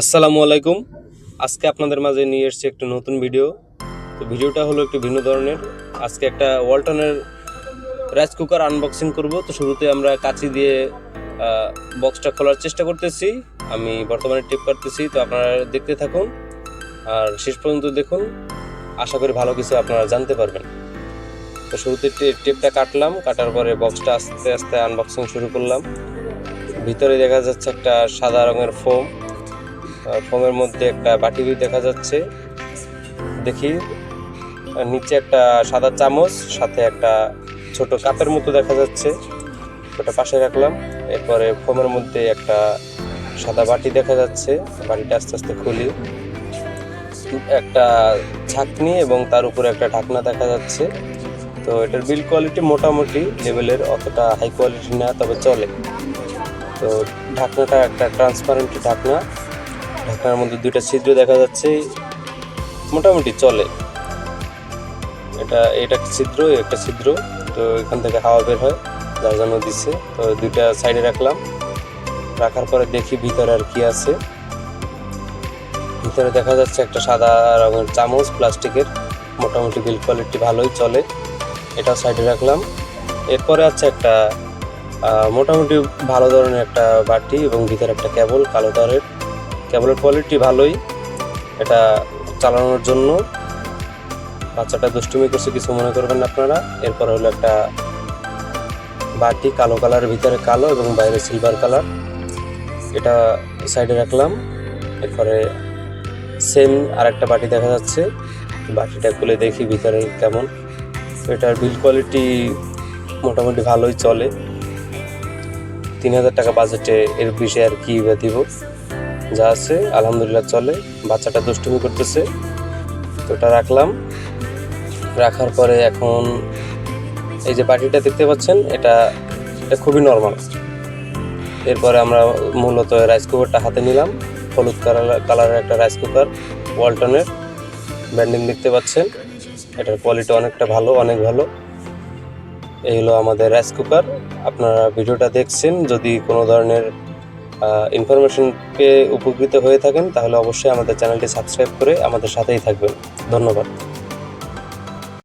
আসসালামু আলাইকুম। আজকে আপনাদের মাঝে নিয়ে এসেছি একটা নতুন ভিডিও। তো ভিডিওটা হলো একটু ভিন্ন ধরনের। আজকে একটা ওয়ালটনের রাইস কুকার আনবক্সিং করব। তো শুরুতে আমরা কাঁচি দিয়ে বক্সটা খোলার চেষ্টা করতেছি। আমি বর্তমানে টেপ কাটতেছি, তো আপনারা দেখতে থাকুন আর শেষ পর্যন্ত দেখুন। আশা করি ভালো কিছু আপনারা জানতে পারবেন। তো শুরুতে টেপটা কাটলাম, কাটার পরে বক্সটা আস্তে আস্তে আনবক্সিং শুরু করলাম। ভিতরে দেখা যাচ্ছে একটা সাদা রঙের ফোমের মধ্যে একটা বাটি দেখা যাচ্ছে। দেখি নিচে একটা সাদা চামচ, সাথে একটা ছোট কাপের মতো দেখা যাচ্ছে, ওটা পাশে রাখলাম। এরপরে ফোমের মধ্যে একটা সাদা বাটি দেখা যাচ্ছে। বাটিটা আস্তে আস্তে খুলি, একটা ছাঁকনি এবং তার উপরে একটা ঢাকনা দেখা যাচ্ছে। তো এটার বিল কোয়ালিটি মোটামুটি লেভেলের, অতটা হাই কোয়ালিটি না, তবে চলে। তো ঢাকনাটা একটা ট্রান্সপারেন্ট ঢাকনা, ঢাকনার মধ্যে দুইটা ছিদ্র দেখা যাচ্ছে, মোটামুটি চলে। এটা ছিদ্র, একটা ছিদ্র, তো এখান থেকে হাওয়া বের হয়, যার জন্য দিচ্ছে। তো দুইটা সাইডে রাখলাম, রাখার পরে দেখি ভিতরে আর কি আছে। ভিতরে দেখা যাচ্ছে একটা সাদা রঙের চামচ, প্লাস্টিকের, মোটামুটি বিল কোয়ালিটি ভালোই চলে, এটাও সাইডে রাখলাম। এরপরে আছে একটা মোটামুটি ভালো ধরনের একটা বাটি এবং ভিতরে একটা কেবল, কালো তারের। কেবলের কোয়ালিটি ভালোই, এটা চালানোর জন্য। বাচ্চাটা দুষ্টুমি করছে, কিছু মনে করবেন না আপনারা। এরপর হলো একটা বাটি, কালো কালারের, ভিতরে কালো এবং বাইরে সিলভার কালার, এটা সাইডে রাখলাম। এরপরে সেম আর একটা বাটি দেখা যাচ্ছে, বাটিটা খুলে দেখি ভিতরে কেমন। এটার বিল কোয়ালিটি মোটামুটি ভালোই চলে। 3000 টাকা বাজেটে এর বেশি আর কি দিব, যা আছে আলহামদুলিল্লাহ চলে। বাচ্চাটা দুষ্টুমি করতেছে, তো এটা রাখলাম। রাখার পরে এখন এই যে বাটিটা দেখতে পাচ্ছেন, এটা খুবই নর্মাল। এরপরে আমরা মূলত রাইস কুকারটা হাতে নিলাম, হলুদ কালারের একটা রাইস কুকার, ওয়ালটনের, ব্র্যান্ডিং দেখতে পাচ্ছেন। এটার কোয়ালিটি অনেকটা ভালো, অনেক ভালো। এই হলো আমাদের রাইস কুকার। আপনারা ভিডিওটা দেখছেন, যদি কোনো ধরনের ইনফরমেশন পেয়ে উপকৃত হয়ে থাকেন, তাহলে অবশ্যই আমাদের চ্যানেলটি সাবস্ক্রাইব করে আমাদের সাথেই থাকবেন। ধন্যবাদ।